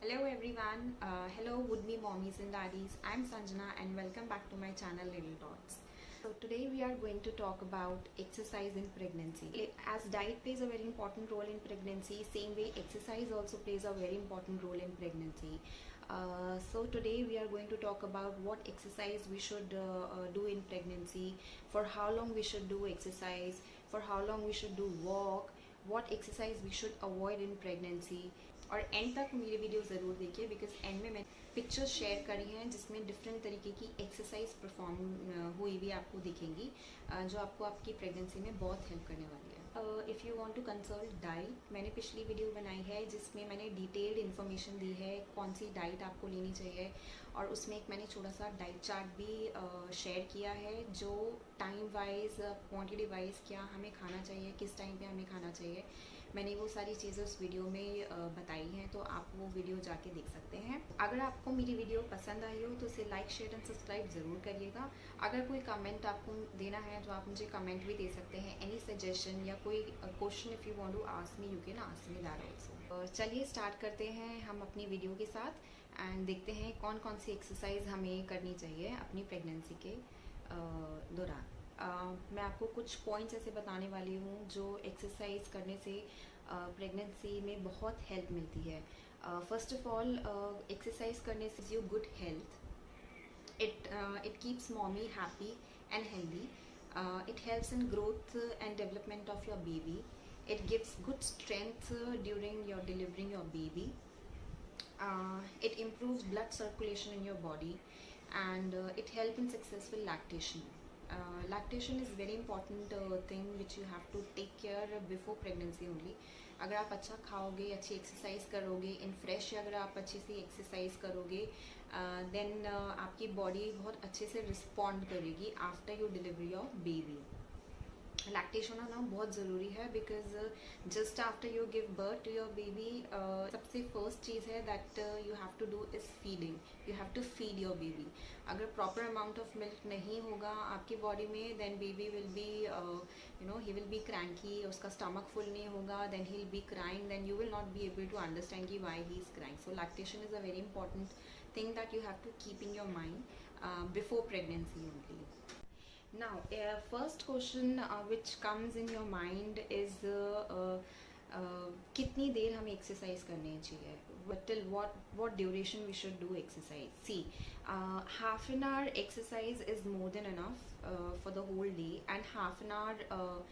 Hello everyone, hello would-be mommies and daddies. I'm Sanjana and welcome back to my channel Little Dots. So today we are going to talk about exercise in pregnancy. As diet plays a very important role in pregnancy, same way exercise also plays a very important role in pregnancy. So today we are going to talk about what exercise we should do in pregnancy, for how long we should do exercise, for how long we should do walk, what exercise we should avoid in pregnancy. और and तक मेरी video ज़रूर देखिए because and में मैंने pictures share करी हैं जिसमें डिफरेंट तरीके की एक्सरसाइज परफॉर्म हुई भी आपको दिखेंगी जो आपको आपकी प्रेगनेंसी में बहुत हेल्प करने वाली है। If you want to consult diet, मैंने पिछली वीडियो बनाई है जिसमें मैंने डिटेल्ड इन्फॉर्मेशन दी है कौन सी डाइट आपको लेनी चाहिए, और उसमें एक मैंने छोटा सा डाइट चार्ट भी शेयर किया है जो टाइम वाइज क्वांटिटी वाइज क्या हमें खाना चाहिए, किस टाइम पे हमें खाना चाहिए, मैंने वो सारी चीज़ें उस वीडियो में बताई हैं, तो आप वो वीडियो जाके देख सकते हैं। अगर आपको मेरी वीडियो पसंद आई हो तो इसे लाइक शेयर एंड सब्सक्राइब ज़रूर करिएगा। अगर कोई कमेंट आपको देना है तो आप मुझे कमेंट भी दे सकते हैं, एनी सजेशन या कोई question if you want to ask me you can ask me that also. चलिए स्टार्ट करते हैं हम अपनी वीडियो के साथ एंड देखते हैं कौन कौन सी एक्सरसाइज हमें करनी चाहिए अपनी प्रेगनेंसी के दौरान। मैं आपको कुछ पॉइंट्स ऐसे बताने वाली हूँ जो एक्सरसाइज करने से प्रेगनेंसी में बहुत हेल्प मिलती है। फर्स्ट ऑफ ऑल, एक्सरसाइज करने से you good health, it keeps mommy happy and healthy. It helps in growth and development of your baby. It gives good strength during your delivering your baby. It improves blood circulation in your body, and it helps in successful lactation. Lactation is very important thing which you have to take care before pregnancy only. अगर आप अच्छा खाओगे, अच्छी exercise करोगे, in fresh अगर आप अच्छी सी एक्सरसाइज करोगे देन आपकी बॉडी बहुत अच्छे से रिस्पॉन्ड करेगी after you delivery of baby. Lactation होना बहुत ज़रूरी है because just after you give birth to your baby सबसे फर्स्ट चीज़ है that you have to do is feeding. You have to feed your baby. अगर प्रॉपर अमाउंट ऑफ मिल्क नहीं होगा आपकी बॉडी में then baby will be he will be cranky, उसका स्टमक फुल नहीं होगा, then he will be crying, then you will not be able to understand कि why he is crying. So lactation is a very important thing that you have to keep in your mind before pregnancy only. Now, first question which comes in your mind is कितनी देर हमें exercise करनी चाहिए, till what duration we should do exercise. See, half an hour exercise is more than enough for the whole day, and half an hour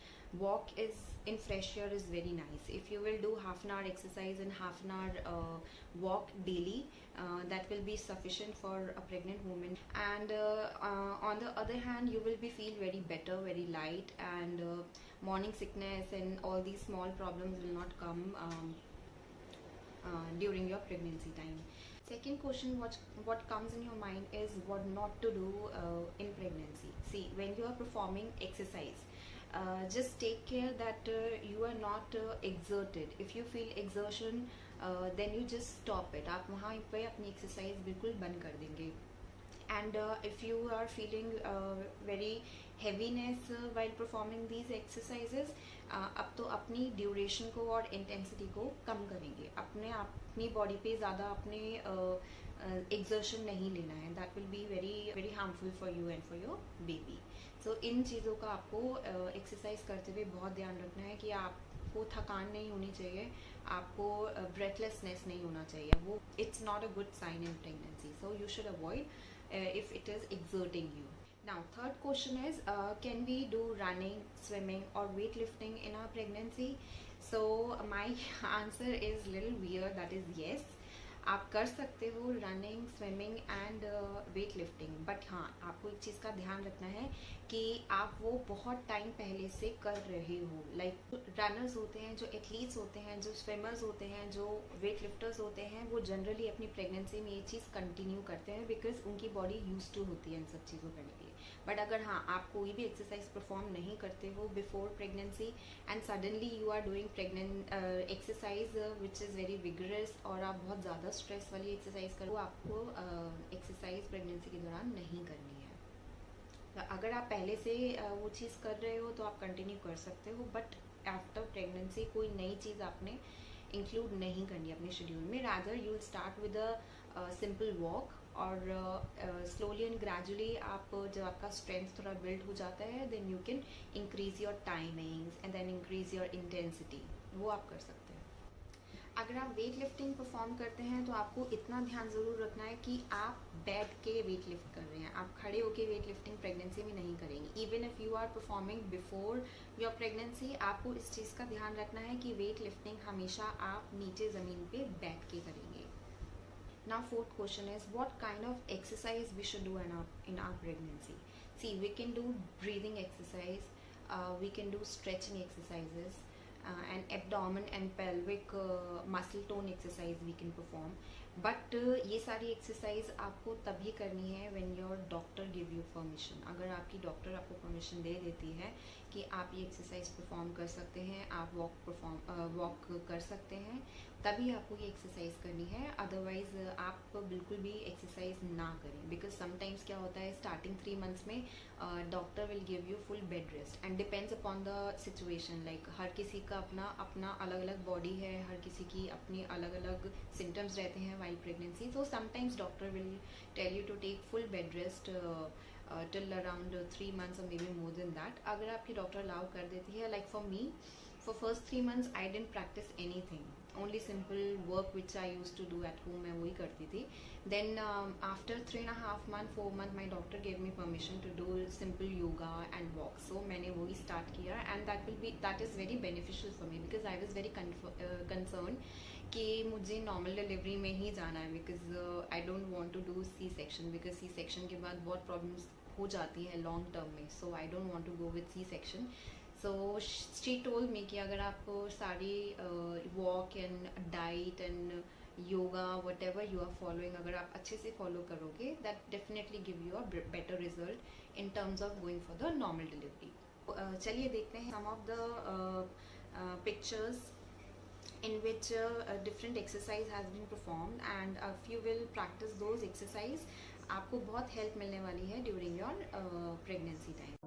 walk is in fresh air is very nice. If you will do half an hour exercise and half an hour walk daily, that will be sufficient for a pregnant woman. And on the other hand, you will be feel very better, very light, and morning sickness and all these small problems will not come during your pregnancy time. Second question, what comes in your mind is what not to do in pregnancy. See, when you are performing exercise, just take care that you are not exerted. If you feel exertion, then you just stop it. आप वहाँ पे अपनी exercise बिल्कुल बंद कर देंगे. And if you are feeling very heaviness while performing these exercises, अब तो अपनी ड्यूरेशन को और इंटेंसिटी को कम करेंगे. अपनी बॉडी पे ज़्यादा अपने एक्सर्शन नहीं लेना है. That will be very very harmful for you and for your baby. So इन चीज़ों का आपको एक्सरसाइज करते हुए बहुत ध्यान रखना है कि आपको थकान नहीं होनी चाहिए, आपको ब्रेथलेसनेस नहीं होना चाहिए. वो it's not a good sign in pregnancy, so you should avoid if it is exerting you. Now, third question is, can we do running, swimming or weightlifting in our pregnancy? So my answer is little weird, that is yes. आप कर सकते हो running, swimming and weight lifting, but हाँ आपको एक चीज़ का ध्यान रखना है कि आप वो बहुत टाइम पहले से कर रहे हो. लाइक रनर्स होते हैं, जो एथलीट्स होते हैं, जो स्विमर्स होते हैं, जो वेट लिफ्टर्स होते हैं, वो जनरली अपनी प्रेगनेंसी में ये चीज़ कंटिन्यू करते हैं बिकॉज उनकी बॉडी यूज टू होती है इन सब चीज़ों करने के लिए. बट अगर हाँ आप कोई भी एक्सरसाइज परफॉर्म नहीं करते हो before pregnancy and suddenly you are doing pregnant exercise which is very vigorous, और आप बहुत ज़्यादा स्ट्रेस वाली एक्सरसाइज करो, आपको एक्सरसाइज प्रेगनेंसी के दौरान नहीं करनी है. अगर आप पहले से वो चीज़ कर रहे हो तो आप कंटिन्यू कर सकते हो, बट आफ्टर प्रेगनेंसी कोई नई चीज़ आपने इंक्लूड नहीं करनी अपने शेड्यूल में. Rather you will start with a simple walk, और स्लोली एंड ग्रेजुअली आप जब आपका स्ट्रेंथ थोड़ा बिल्ड हो जाता है, then you can increase your timings and then increase your intensity. वो आप कर सकते हैं. अगर आप वेट लिफ्टिंग परफॉर्म करते हैं तो आपको इतना ध्यान ज़रूर रखना है कि आप बैठ के वेट लिफ्ट कर रहे हैं. आप खड़े होके वेट लिफ्टिंग प्रेगनेंसी में नहीं करेंगे. Even if you are performing before your pregnancy, आपको इस चीज़ का ध्यान रखना है कि वेट लिफ्टिंग हमेशा आप नीचे ज़मीन पे बैठ के करेंगे. Now fourth question is, what kind of exercise we should do in our pregnancy? See, we can do breathing exercise, we can do stretching exercises, and abdomen and pelvic muscle tone exercise we can perform. But ये सारी exercise आपको तभी करनी है when your doctor give you permission. अगर आपकी doctor आपको permission दे देती है कि आप ये एक्सरसाइज परफॉर्म कर सकते हैं, आप वॉक कर सकते हैं, तभी आपको ये एक्सरसाइज करनी है. अदरवाइज आप बिल्कुल भी एक्सरसाइज ना करें. बिकॉज समटाइम्स क्या होता है, स्टार्टिंग 3 मंथ्स में doctor will give you full bed rest and depends upon the situation. Like हर किसी का अपना अलग अलग बॉडी है, हर किसी की अपनी अलग अलग सिम्टम्स रहते हैं while pregnancy. So sometimes doctor will tell you to take full bed rest till around 3 months or maybe more than that. अगर आपकी डॉक्टर अलाउ कर देती है, like for me, for first 3 months I didn't practice anything, only simple work which I used to do at home, मैं वही करती थी. Then after 3.5 month 4 month my doctor gave me permission to do simple yoga and walk. So मैंने वही start किया, and that is very beneficial for me because I was very concerned कि मुझे normal delivery में ही जाना है. Because I don't want to do C section, because C section के बाद बहुत प्रॉब्लम्स हो जाती हैं लॉन्ग टर्म में. So I don't want to go with C section. So she told me कि अगर आप सारी walk and diet and yoga whatever you are following, अगर आप अच्छे से फॉलो करोगे, that definitely give you a better result in terms of going for the normal delivery. चलिए देखते हैं some of the pictures in which different exercise has been performed, and if you will practice those exercise, आपको बहुत help मिलने वाली है during your pregnancy time.